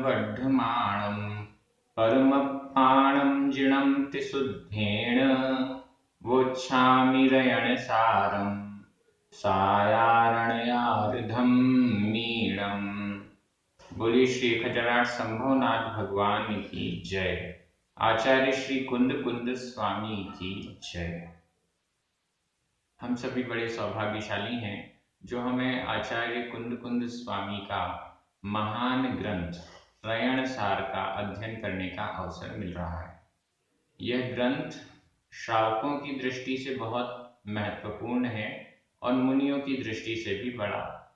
वर्धमानं परमपाणं जिनं तिशुद्धेन वोच्छामि रयणसारं सायारणयार्धं मीणम्। बोलिए श्री खजराट संभवनाथ भगवान की जय। आचार्य श्री कुंद कुंद स्वामी की जय। हम सभी बड़े सौभाग्यशाली हैं जो हमें आचार्य कुंद कुंद स्वामी का महान ग्रंथ रयणसार का अध्ययन करने का अवसर मिल रहा है। यह ग्रंथ श्रावकों की दृष्टि से बहुत महत्वपूर्ण है और मुनियों की दृष्टि से भी बड़ा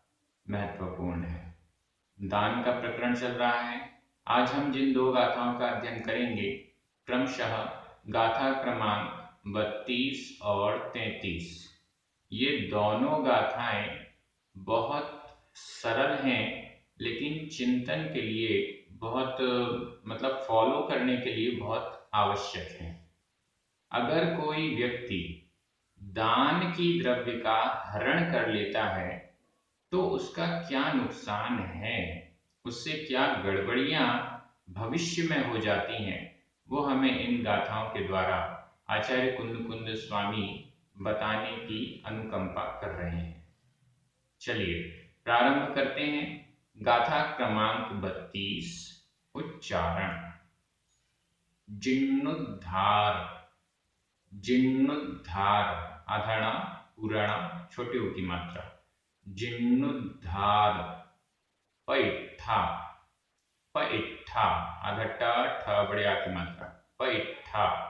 महत्वपूर्ण है। दान का प्रकरण चल रहा है। आज हम जिन दो गाथाओं का अध्ययन करेंगे क्रमशः गाथा क्रमांक 32 और 33। ये दोनों गाथाएं बहुत सरल हैं लेकिन चिंतन के लिए बहुत फॉलो करने के लिए बहुत आवश्यक हैं। अगर कोई व्यक्ति दान की द्रव्य का हरण कर लेता है तो उसका क्या नुकसान है, उससे क्या गड़बड़ियां भविष्य में हो जाती हैं, वो हमें इन गाथाओं के द्वारा आचार्य कुंद कुंद स्वामी बताने की अनुकंपा कर रहे हैं। चलिए प्रारंभ करते हैं। गाथा क्रमांक 32 उच्चारण। जिन्नुद्धार। जिन्नुद्धार आधारणा पूरणा छोटी ऊ की मात्रा। जिन्नुद्धार। पैठा। पैठा आधा ठ बड़े आ की मात्रा। पैठा।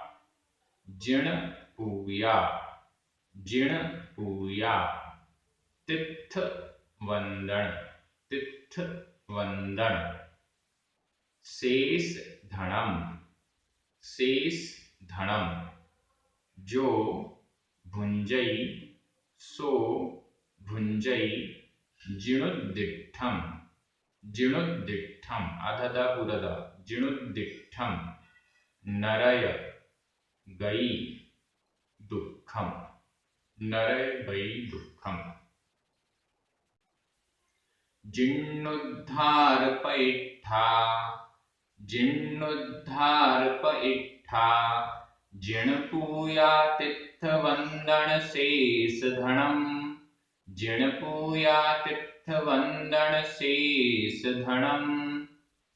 जिण पूया। जिण पूया। तिथ वंदन। तिथ वंदन। शेष धनम। शेष धनम। जो भुंजई सो भुंजई। जिणुद्दिठम। जिणुद्दिठम आधा दा पूरा दा। जिणुद्दिठम। नरय गई दुखम। नरय गई दुखम। जिन्नुद्धार पैठा। जिन्नुद्धार पैठा। जिण पूया तिथ वंदन शेष धनम। जिण पूया तिथ वंदन शेष धनम।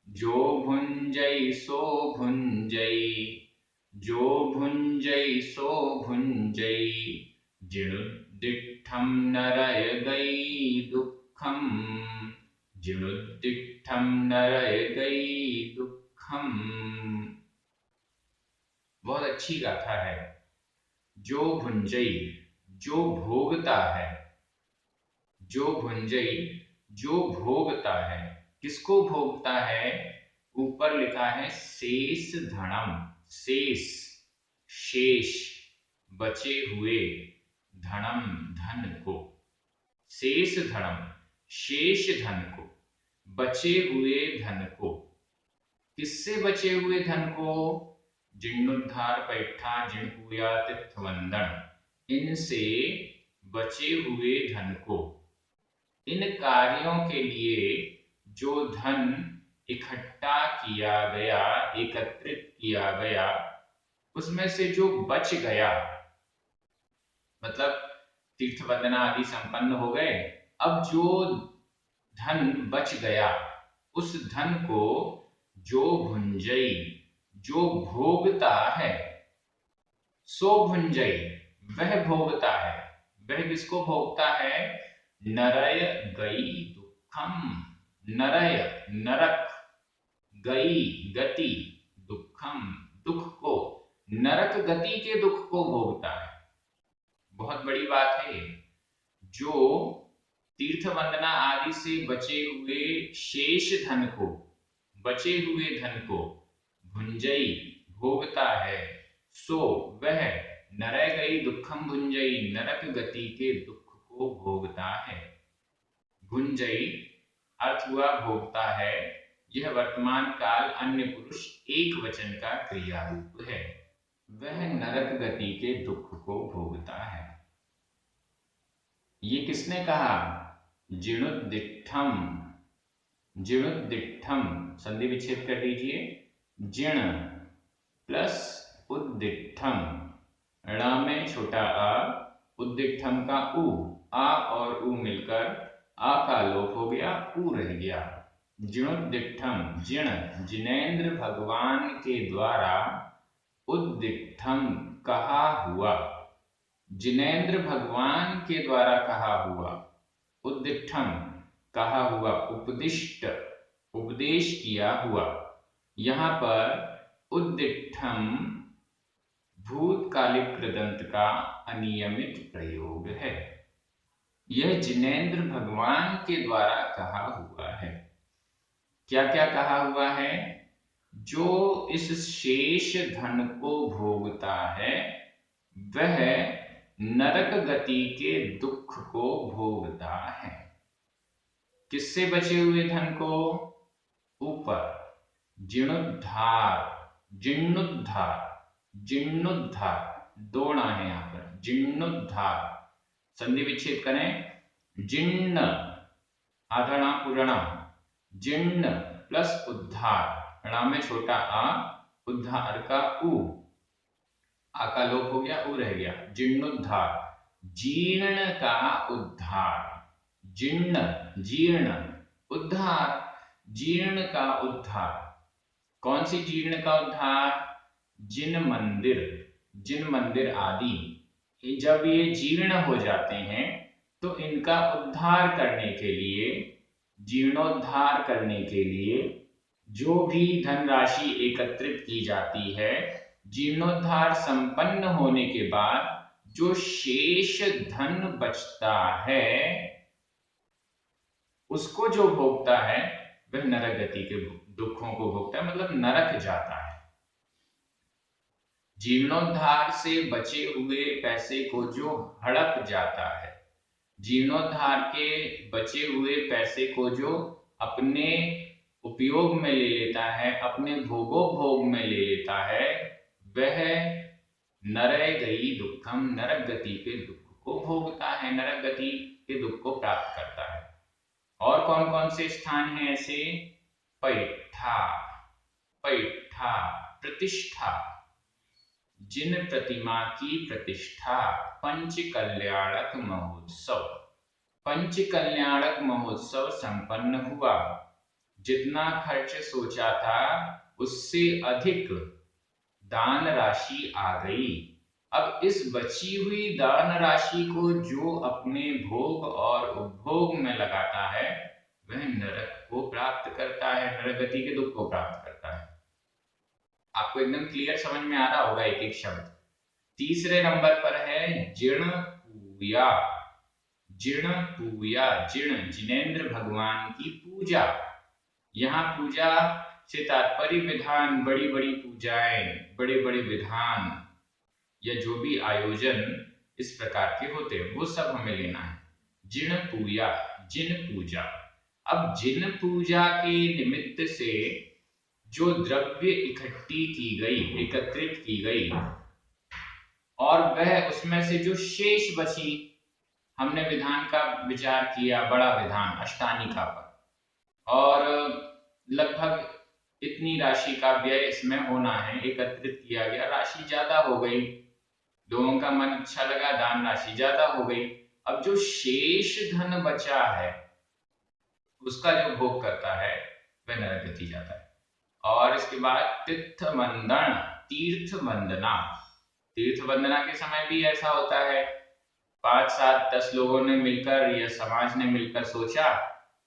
जो भुंजई सो भुंजई। जो भुंजई सो भुंजई। जिणुद्दिठम नरय गई दुखम। जिणुद्दिठम नरय गई दुखम। बहुत अच्छी गाथा है। जो भुंजई जो भोगता है। जो भुंजई जो भोगता है। किसको भोगता है? ऊपर लिखा है शेष धनम। शेष शेष बचे हुए धनम धन को। शेष धनम शेष धन को बचे हुए धन को। किससे बचे हुए धन को? जिन्नुद्धार पैठा जिण पूया तिथ वंदन इनसे बचे हुए धन को। इन कार्यों के लिए जो धन इकट्ठा किया गया एकत्रित किया गया उसमें से जो बच गया मतलब तीर्थ वंदना आदि संपन्न हो गए। अब जो धन बच गया उस धन को जो भुंजई जो भोगता है। सो भुंजई वह भोगता है। वह किसको भोगता है? नरय गई दुखम। नरय नरक। गई गति। दुखम दुख को। नरक गति के दुख को भोगता है। बहुत बड़ी बात है। जो तीर्थ वंदना आदि से बचे हुए शेष धन को बचे हुए धन को भुंजई भोगता है। सो वह नरय गई दुखम भुंजई नरक गति के दुख को भोगता है। भुंजई अर्थ हुआ भोगता है। यह वर्तमान काल अन्य पुरुष एक वचन का क्रिया रूप है। वह नरक गति के दुख को भोगता है। ये किसने कहा? जिणुद्दिठम। जिणुद्दिठम संधि विच्छेद कर दीजिए, जिण प्लस उद्दिठम, ण में छोटा आ, उद्दिठम का उ, आ और उ मिलकर आ का लोप हो गया, उ रह गया। जिणुद्दिठम, जिण जिनेंद्र भगवान के द्वारा उद्दिठम कहा हुआ, जिनेंद्र भगवान के द्वारा कहा हुआ, उद्दिठम कहा हुआ, उपदिष्ट उपदेश किया हुआ। यहां पर उद्दिठम भूतकालिक कृदंत का अनियमित प्रयोग है। यह जिनेंद्र भगवान के द्वारा कहा हुआ है। क्या क्या कहा हुआ है? जो इस शेष धन को भोगता है वह नरक गति के दुख को भोगता है। किससे बचे हुए धन को? ऊपर जीर्णोद्धार, जीर्णोद्धार, जीर्णोद्धार, दो णा है यहां पर, जीर्णोद्धार संधि विच्छेद करें, जीर्ण आधा णा पूरा णा, जीर्ण प्लस उद्धार, णा में छोटा आ, उद्धार का उ, आ का लोप हो गया, उ रह गया, जीर्णोद्धार, जीर्ण का उद्धार, जीर्ण जीर्ण, उद्धार जीर्ण का उद्धार। कौन सी जीर्ण का उद्धार? जिन मंदिर, जिन मंदिर आदि जब ये जीर्ण हो जाते हैं तो इनका उद्धार करने के लिए, जीर्णोद्धार करने के लिए जो भी धनराशि एकत्रित की जाती है, जीर्णोद्धार संपन्न होने के बाद जो शेष धन बचता है उसको जो भोगता है वह नरक गति के दुखों को भोगता है, मतलब नरक जाता है। जीर्णोद्धार से बचे हुए पैसे को जो हड़प जाता है, जीर्णोद्धार के बचे हुए पैसे को जो अपने उपयोग में ले लेता है, अपने भोगोपभोग में ले लेता है, वह नरगई दुखम, नरक गति के दुख को भोगता है, नरक गति के दुख को प्राप्त करता है। और कौन कौन से स्थान हैं ऐसे? पैठा, पैठा प्रतिष्ठा, जिन प्रतिमा की प्रतिष्ठा, पंचकल्याणक महोत्सव, पंचकल्याणक महोत्सव संपन्न हुआ, जितना खर्च सोचा था उससे अधिक दान राशि आ गई। अब इस बची हुई दान राशि को जो अपने भोग और उपभोग में लगाता है वह नरक को प्राप्त करता है, नरक गति के दुख को प्राप्त करता है। आपको एकदम क्लियर समझ में आ रहा होगा एक एक शब्द। तीसरे नंबर पर है जीर्ण पूया, जीर्ण पूया, जीर्ण जिनेंद्र भगवान की पूजा। यहाँ पूजा से तात्पर्य विधान, बड़ी बड़ी पूजाएं, बड़े बड़े विधान या जो भी आयोजन इस प्रकार के होते हैं वो सब हमें लेना है। जिन पूजा, जिन पूजा। अब जिन पूजा के निमित्त से जो द्रव्य इकट्ठी की गई, एकत्रित की गई और वह उसमें से जो शेष बची, हमने विधान का विचार किया, बड़ा विधान अष्टानिका पर, और लगभग इतनी राशि का व्यय इसमें होना है, एकत्रित किया गया, राशि ज्यादा हो गई, लोगों का मन अच्छा लगा, दान राशि ज्यादा हो गई। अब जो शेष धन बचा है उसका जो भोग करता है वह नरक गति जाता है। और इसके बाद तीर्थ वंदन, तीर्थ वंदना, तीर्थ वंदना के समय भी ऐसा होता है, 5, 7, 10 लोगों ने मिलकर या समाज ने मिलकर सोचा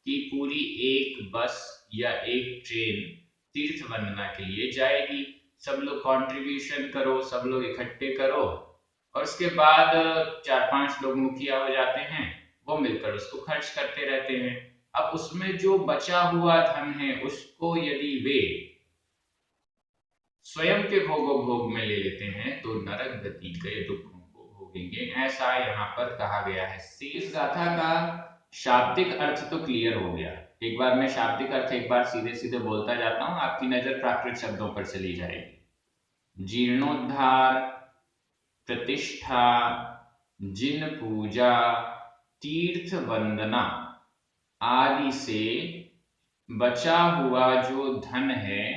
कि पूरी एक बस या एक ट्रेन तीर्थ वंदना के लिए जाएगी, सब लोग कंट्रीब्यूशन करो, सब लोग इकट्ठे करो, और उसके बाद 4-5 लोग मुखिया हो जाते हैं, वो मिलकर उसको खर्च करते रहते हैं। अब उसमें जो बचा हुआ धन है उसको यदि वे स्वयं के भोग में ले लेते हैं तो नरक गति के दुखों को भोगेंगे, ऐसा यहाँ पर कहा गया है। शेष गाथा का शाब्दिक अर्थ तो क्लियर हो गया। एक बार मैं शाब्दिक अर्थ एक बार सीधे सीधे बोलता जाता हूं, आपकी नजर प्राकृत शब्दों पर चली जाएगी। जीर्णोद्धार, प्रतिष्ठा, जिन पूजा, तीर्थ वंदना आदि से बचा हुआ जो धन है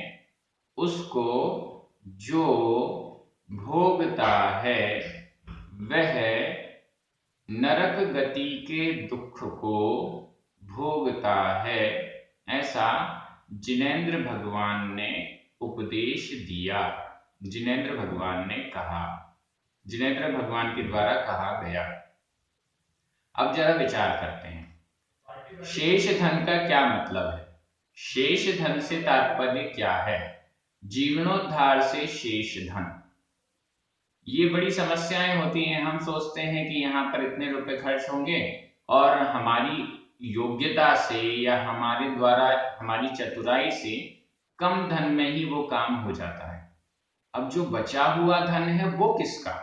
उसको जो भोगता है वह नरक गति के दुख को भोगता है, ऐसा जिनेंद्र भगवान ने उपदेश दिया। जिनेंद्र भगवान ने कहा, जिनेंद्र भगवान के द्वारा कहा गया। अब जरा विचार करते हैं, शेष धन का क्या मतलब है? शेष धन से तात्पर्य क्या है? जीवनोद्धार से शेष धन। ये बड़ी समस्याएं होती हैं। हम सोचते हैं कि यहाँ पर इतने रुपए खर्च होंगे और हमारी योग्यता से या हमारे द्वारा, हमारी चतुराई से कम धन में ही वो काम हो जाता है। अब जो बचा हुआ धन है वो किसका,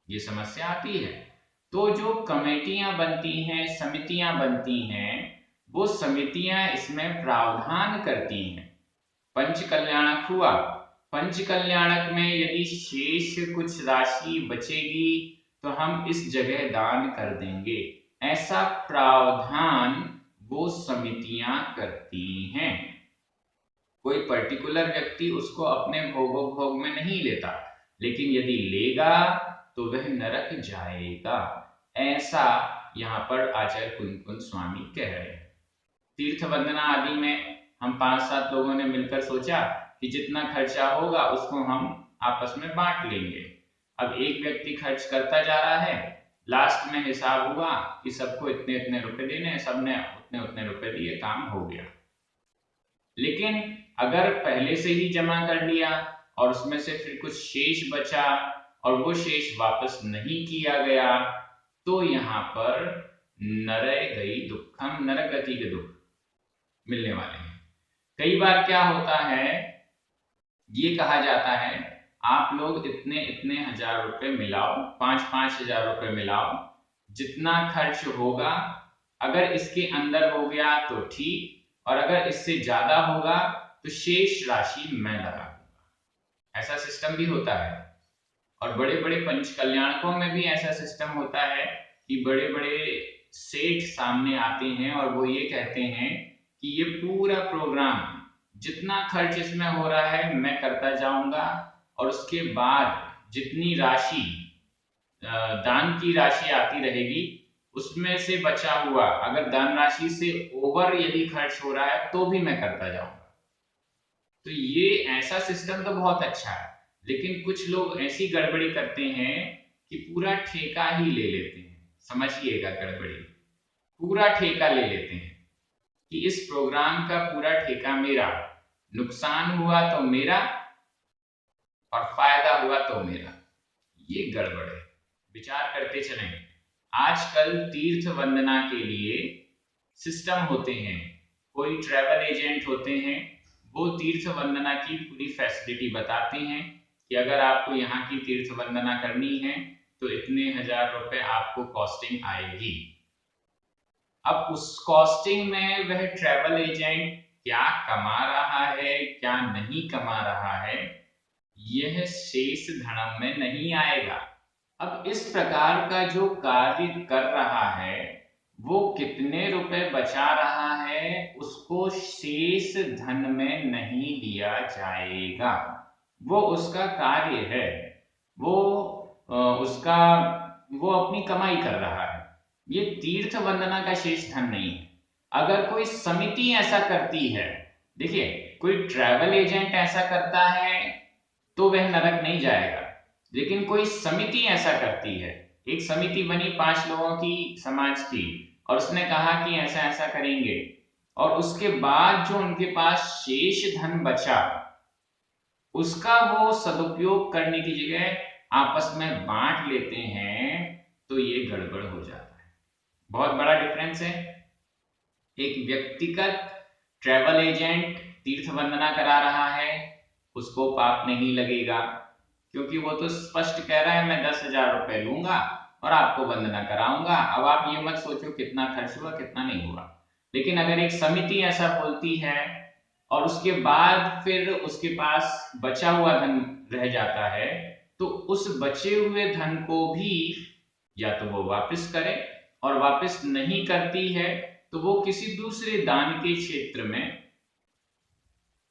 ये समस्या आती है। तो जो कमेटियां बनती हैं, समितियां बनती हैं, वो समितियां इसमें प्रावधान करती हैं। पंच कल्याणक हुआ, पंच कल्याणक में यदि शेष कुछ राशि बचेगी तो हम इस जगह दान कर देंगे, ऐसा प्रावधान वो समितियां करती हैं। कोई पर्टिकुलर व्यक्ति उसको अपने भोग में नहीं लेता, लेकिन यदि लेगा तो वह नरक जाएगा, ऐसा यहाँ पर आचार्य कुंद स्वामी कह रहे हैं। तीर्थ वंदना आदि में हम 5-7 लोगों ने मिलकर सोचा कि जितना खर्चा होगा उसको हम आपस में बांट लेंगे। अब एक व्यक्ति खर्च करता जा रहा है, लास्ट में हिसाब हुआ कि सबको इतने इतने रुपए देने, सबने उतने उतने रुपए दिए, काम हो गया। लेकिन अगर पहले से ही जमा कर लिया और उसमें से फिर कुछ शेष बचा और वो शेष वापस नहीं किया गया तो यहाँ पर नरय गई दुखम, नरक गति के दुख मिलने वाले हैं। कई बार क्या होता है, ये कहा जाता है आप लोग इतने इतने हजार रुपए मिलाओ, 5-5 हजार रुपए मिलाओ, जितना खर्च होगा अगर इसके अंदर हो गया तो ठीक, और अगर इससे ज्यादा होगा तो शेष राशि मैं लगा दूंगा। ऐसा सिस्टम भी होता है। और बड़े बड़े पंच कल्याणकों में भी ऐसा सिस्टम होता है कि बड़े बड़े सेठ सामने आते हैं और वो ये कहते हैं कि ये पूरा प्रोग्राम जितना खर्च इसमें हो रहा है मैं करता जाऊंगा, और उसके बाद जितनी राशि दान की राशि आती रहेगी उसमें से बचा हुआ, अगर दान राशि से ओवर यदि खर्च हो रहा है तो भी मैं करता जाऊंगा। तो ये ऐसा सिस्टम तो बहुत अच्छा है, लेकिन कुछ लोग ऐसी गड़बड़ी करते हैं कि पूरा ठेका ही ले लेते हैं। समझिएगा गड़बड़ी, पूरा ठेका ले लेते हैं कि इस प्रोग्राम का पूरा ठेका मेरा, नुकसान हुआ तो मेरा और फायदा हुआ तो मेरा। ये गड़बड़ है। विचार करते चलें। आजकल तीर्थ वंदना के लिए सिस्टम होते हैं, कोई ट्रैवल एजेंट होते हैं, वो तीर्थ वंदना की पूरी फैसिलिटी बताते हैं कि अगर आपको यहाँ की तीर्थ वंदना करनी है तो इतने हजार रुपए आपको कॉस्टिंग आएगी। अब उस कॉस्टिंग में वह ट्रैवल एजेंट क्या कमा रहा है, क्या नहीं कमा रहा है, यह शेष धन में नहीं आएगा। अब इस प्रकार का जो कार्य कर रहा है वो कितने रुपए बचा रहा है उसको शेष धन में नहीं लिया जाएगा। वो उसका कार्य है, वो अपनी कमाई कर रहा है। ये तीर्थ वंदना का शेष धन नहीं है। अगर कोई समिति ऐसा करती है, देखिए कोई ट्रैवल एजेंट ऐसा करता है तो वह नरक नहीं जाएगा, लेकिन कोई समिति ऐसा करती है, एक समिति बनी 5 लोगों की, समाज की, और उसने कहा कि ऐसा ऐसा करेंगे, और उसके बाद जो उनके पास शेष धन बचा उसका वो सदुपयोग करने की जगह आपस में बांट लेते हैं, तो ये गड़बड़ हो जाता है। बहुत बड़ा डिफरेंस है। एक व्यक्तिगत ट्रैवल एजेंट तीर्थ वंदना करा रहा है, उसको पाप नहीं लगेगा, क्योंकि वो तो स्पष्ट कह रहा है मैं 10,000 रुपए लूंगा और आपको वंदना कराऊंगा। अब आप ये मत सोचो कितना खर्च हुआ कितना नहीं हुआ। लेकिन अगर एक समिति ऐसा बोलती है और उसके बाद फिर उसके पास बचा हुआ धन रह जाता है, तो उस बचे हुए धन को भी या तो वो वापस करे, और वापस नहीं करती है तो वो किसी दूसरे दान के क्षेत्र में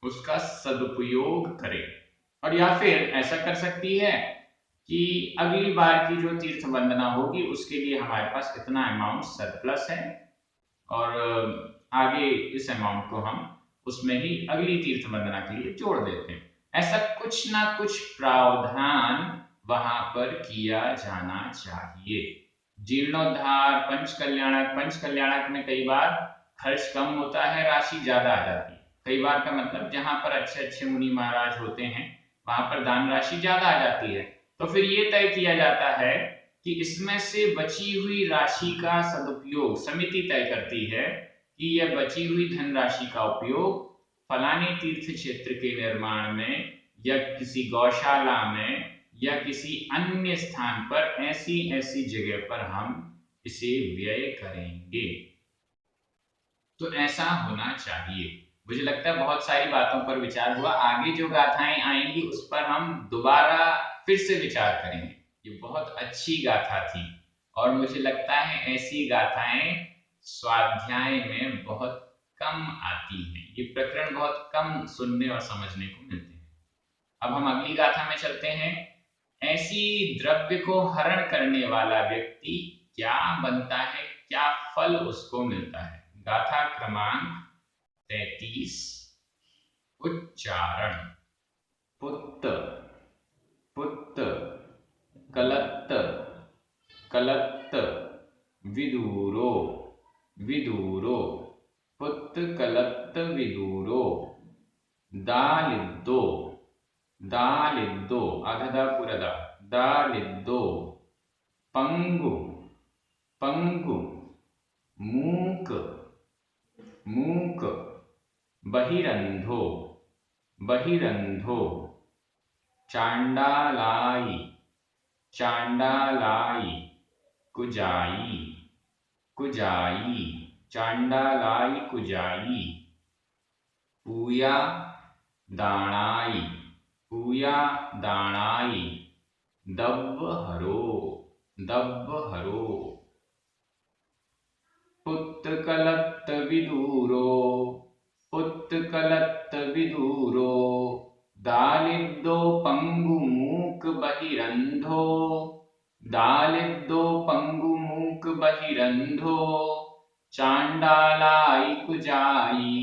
उसका सदुपयोग करे। और या फिर ऐसा कर सकती है कि अगली बार की जो तीर्थ वंदना होगी उसके लिए हमारे पास इतना अमाउंट सरप्लस है और आगे इस अमाउंट को हम उसमें ही अगली तीर्थ वंदना के लिए जोड़ देते हैं। ऐसा कुछ ना कुछ प्रावधान वहां पर किया जाना चाहिए। जीर्णोद्धार, पंच कल्याणक में कई बार खर्च कम होता है, राशि ज्यादा आ जाती है। कई बार का मतलब जहां पर अच्छे अच्छे मुनि महाराज होते हैं वहां पर दान राशि ज्यादा आ जाती है। तो फिर ये तय किया जाता है कि इसमें से बची हुई राशि का सदुपयोग समिति तय करती है कि यह बची हुई धनराशि का उपयोग फलाने तीर्थ क्षेत्र के निर्माण में या किसी गौशाला में या किसी अन्य स्थान पर ऐसी ऐसी जगह पर हम इसे व्यय करेंगे। तो ऐसा होना चाहिए। मुझे लगता है बहुत सारी बातों पर विचार हुआ। आगे जो गाथाएं आएंगी उस पर हम दोबारा फिर से विचार करेंगे। ये बहुत अच्छी गाथा थी और मुझे लगता है ऐसी गाथाएं स्वाध्याय में बहुत कम आती हैं। ये प्रकरण बहुत कम सुनने और समझने को मिलते हैं। अब हम अगली गाथा में चलते हैं। ऐसी द्रव्य को हरण करने वाला व्यक्ति क्या बनता है, क्या फल उसको मिलता है। गाथा क्रमांक 33। उच्चारण। पुत्त, पुत्त, कलत्त, कलत्त, विदूरो, विदूरो, पुत्त कलत्त विदूरो, दालिद्दो, दालिद्दो, आधा पुरदा, दालिद्दो, पंगु, पंगु, मूक, मूक, बहिरंधो, बहिरंधो, चांडालाई, चांडालाई, कुजाई, कुजाई, चांडालाई कुजाई, पूया दाणाई, पूया दाणाई, दब्बहरो, दब्बहरो, पुत्तकलत्त विदूरो, पुत्तकलत्त विदूरो, दालिद्दो पंगु मूक बहिरंधो, दालिद्दो पंगु मूक बहिरंधो, चांडालाई कुजाई,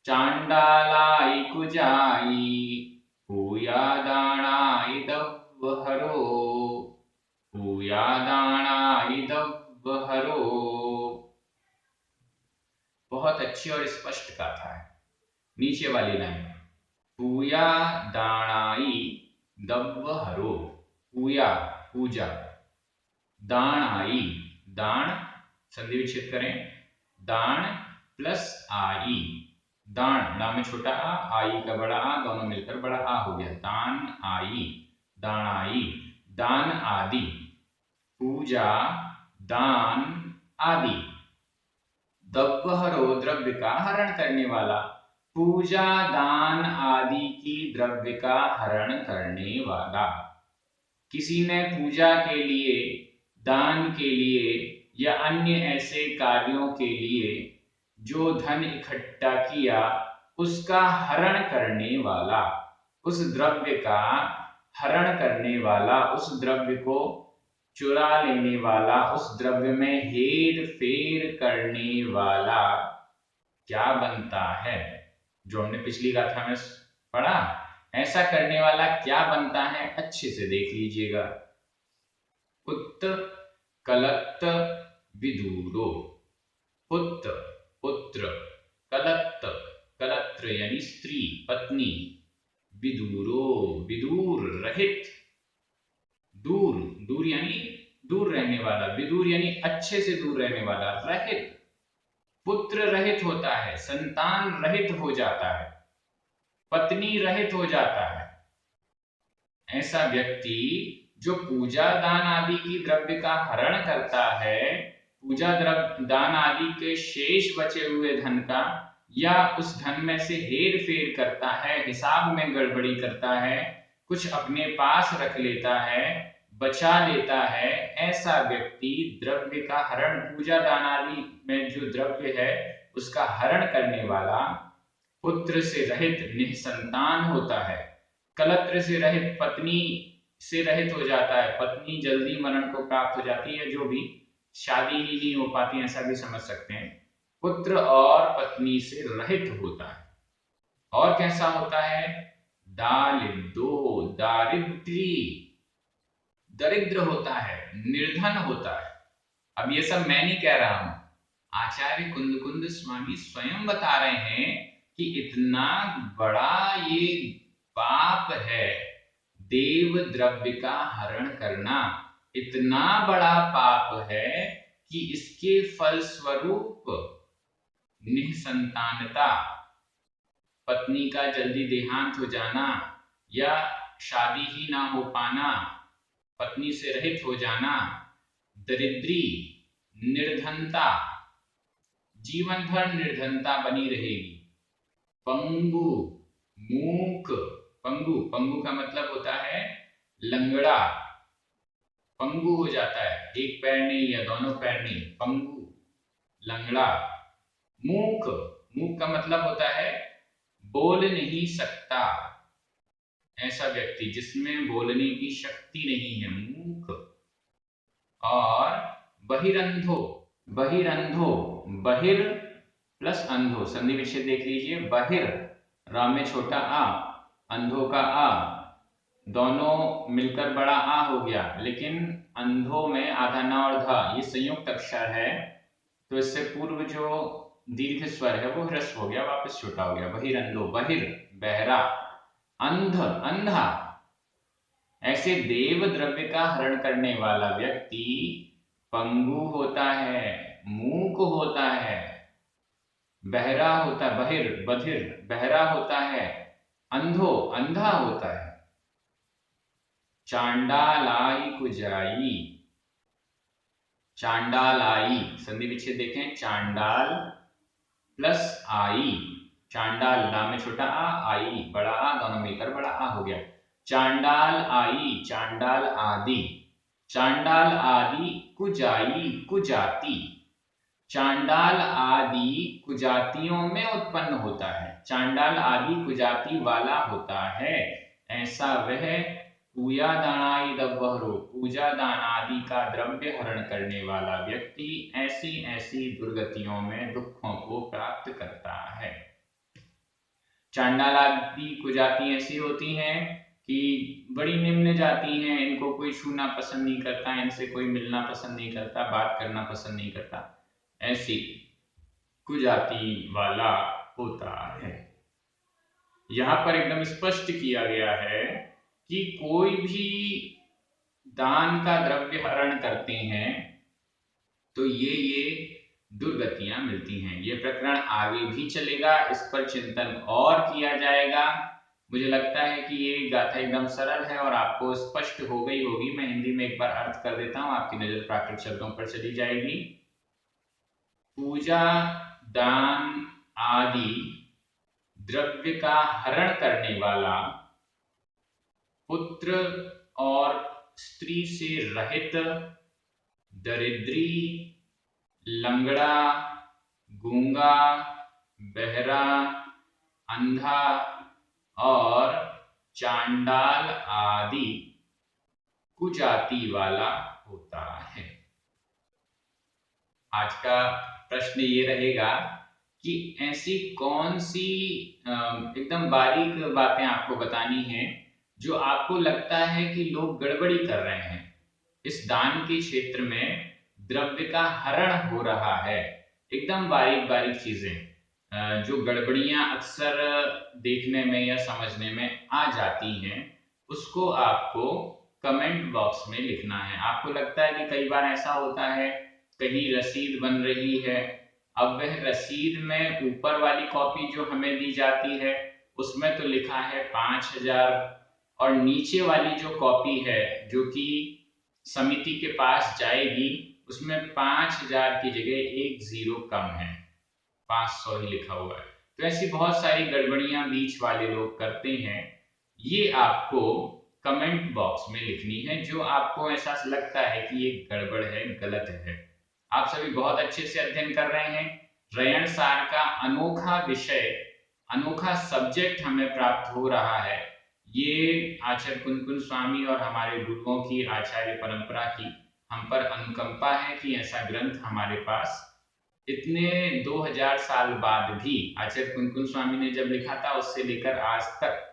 चांडालाई कुजाई, पूयादाणाई दब्बहरो, पूयादाणाई दब्बहरो। बहुत अच्छी और स्पष्ट गाथा है। नीचे वाली लाइन, पूया दाणाई दब्बहरो, पूया पूजा, दाण आई, दाण संधि विच्छेद करें, दाण प्लस आई, दाण ना में छोटा आ, आई का बड़ा आ, दोनों मिलकर बड़ा आ हो गया, दान आई, दाणाई, दान आदि, पूजा, दान आदि, दब्बहरो द्रव्य का हरण करने वाला, पूजा दान आदि की द्रव्य का हरण करने वाला। किसी ने पूजा के लिए, दान के लिए या अन्य ऐसे कार्यों के लिए जो धन इकट्ठा किया उसका हरण करने वाला, उस द्रव्य का हरण करने वाला, उस द्रव्य को चुरा लेने वाला, उस द्रव्य में हेर फेर करने वाला क्या बनता है। जो हमने पिछली गाथा में पढ़ा, ऐसा करने वाला क्या बनता है, अच्छे से देख लीजिएगा। पुत्र कलत्त विदूरो, पुत्र पुत्र, कलत्त कलत्र यानी स्त्री पत्नी, विदूरो विदूर रहित, दूर दूर यानी दूर रहने वाला, विदूर यानी अच्छे से दूर रहने वाला, रहित पुत्र रहित होता है, संतान रहित हो जाता है, पत्नी रहित हो जाता है। ऐसा व्यक्ति जो पूजा दान आदि की द्रव्य का हरण करता है, पूजा द्रव्य दान आदि के शेष बचे हुए धन का या उस धन में से हेर फेर करता है, हिसाब में गड़बड़ी करता है, कुछ अपने पास रख लेता है, बचा लेता है, ऐसा व्यक्ति द्रव्य का हरण, पूजा दान आदि में जो द्रव्य है उसका हरण करने वाला, पुत्र से रहित निसंतान होता है। कलत्र से रहित पत्नी से रहित हो जाता है, पत्नी जल्दी मरण को प्राप्त हो जाती है, जो भी शादी ही नहीं हो पाती, ऐसा भी समझ सकते हैं। पुत्र और पत्नी से रहित होता है। और कैसा होता है? दालिदो, दारिद्री, दरिद्र होता है, निर्धन होता है। अब ये सब मैं नहीं कह रहा हूं, आचार्य कुंद स्वामी स्वयं बता रहे हैं कि इतना बड़ा ये पाप है, देव द्रव्य का हरण करना इतना बड़ा पाप है कि इसके फलस्वरूप निसंतानता, पत्नी का जल्दी देहांत हो जाना या शादी ही ना हो पाना, पत्नी से रहित हो जाना, दरिद्री, निर्धनता, जीवन भर निर्धनता बनी रहेगी। पंगु, मूक, पंगु, पंगु का मतलब होता है लंगड़ा, पंगु हो जाता है, एक पैर नहीं या दोनों पैर नहीं, पंगु, लंगड़ा। मूक, मूक का मतलब होता है बोल नहीं सकता, ऐसा व्यक्ति जिसमें बोलने की शक्ति नहीं है, मूक। और बहिरंधो, बहिरंधो, बहिर प्लस अंधो, संधि विच्छेद देख लीजिए, बहिर रा में छोटा आ, अंधो का आ, दोनों मिलकर बड़ा आ हो गया, लेकिन अंधो में आधा न और धा ये संयुक्त अक्षर है, तो इससे पूर्व जो दीर्घ स्वर है वो ह्रस्व हो गया, वापस छोटा हो गया, बहिरंधो, बहिर बहरा, अंध अंधा। ऐसे देव द्रव्य का हरण करने वाला व्यक्ति पंगु होता है, मूक होता है, बहरा होता है, बहिर बधिर बहरा होता है, अंधो अंधा होता है। चांडालाई कुजाई, चांडालाई संधि विच्छेद देखें, चांडाल प्लस आई, चांडाल ला में छोटा आ, आई बड़ा आ, दोनों मिलकर बड़ा आ हो गया। चांडाल आई, चांडाल आदि, चांडाल आदि कुजाई, कुजाति, चांडाल आदि कुजातियों में उत्पन्न होता है, चांडाल आदि कुजाति वाला होता है। ऐसा वह पूजा दानाई दब्बहरो, पूजा दान आदि का द्रव्य हरण करने वाला व्यक्ति ऐसी ऐसी दुर्गतियों में दुखों को प्राप्त करता है। चांडाल आदि कुजाति ऐसी होती हैं कि बड़ी निम्न जाति हैं, इनको कोई छूना पसंद नहीं करता, इनसे कोई मिलना पसंद नहीं करता, बात करना पसंद नहीं करता, ऐसी कुजाति वाला होता है। यहां पर एकदम स्पष्ट किया गया है कि कोई भी दान का द्रव्य हरण करते हैं तो ये दुर्गतियां मिलती हैं। ये प्रकरण आगे भी चलेगा, इस पर चिंतन और किया जाएगा। मुझे लगता है कि ये गाथा एकदम सरल है और आपको स्पष्ट हो गई होगी। मैं हिंदी में एक बार अर्थ कर देता हूं, आपकी नजर प्राकृत शब्दों पर चली जाएगी। पूजा दान आदि द्रव्य का हरण करने वाला पुत्र और स्त्री से रहित दरिद्री, लंगड़ा, गूंगा, बहरा, अंधा और चांडाल आदि कुजाति वाला होता है। आज का प्रश्न ये रहेगा कि ऐसी कौन सी एकदम बारीक बातें आपको बतानी है जो आपको लगता है कि लोग गड़बड़ी कर रहे हैं, इस दान के क्षेत्र में द्रव्य का हरण हो रहा है। एकदम बारीक बारीक चीजें जो गड़बड़ियां अक्सर देखने में या समझने में आ जाती हैं, उसको आपको कमेंट बॉक्स में लिखना है। आपको लगता है कि कई बार ऐसा होता है, कहीं रसीद बन रही है, अब वह रसीद में ऊपर वाली कॉपी जो हमें दी जाती है उसमें तो लिखा है 5000 और नीचे वाली जो कॉपी है जो कि समिति के पास जाएगी उसमें 5000 की जगह एक जीरो कम है, 500 ही लिखा हुआ है। तो ऐसी बहुत सारी गड़बड़ियां बीच वाले लोग करते हैं, ये आपको कमेंट बॉक्स में लिखनी है जो आपको ऐसा लगता है कि ये गड़बड़ है, गलत है। आप सभी बहुत अच्छे से अध्ययन कर रहे हैं। रयण सार का अनोखा विषय अनोखा सब्जेक्ट हमें प्राप्त हो रहा है, ये आचार्य कुनकुन स्वामी और हमारे गुरुओं की, आचार्य परंपरा की हम पर अनुकंपा है कि ऐसा ग्रंथ हमारे पास इतने 2000 साल बाद भी आचार्य कुनकुन स्वामी ने जब लिखा था उससे लेकर आज तक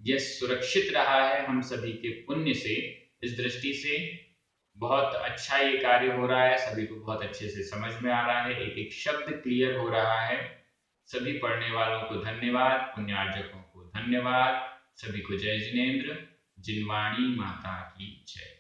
यह सुरक्षित रहा है हम सभी के पुण्य से। इस दृष्टि से बहुत अच्छा ये कार्य हो रहा है, सभी को बहुत अच्छे से समझ में आ रहा है, एक एक शब्द क्लियर हो रहा है। सभी पढ़ने वालों को धन्यवाद, पुण्यार्जकों को धन्यवाद, सभी को जय जिनेन्द्र। जिनवाणी माता की जय।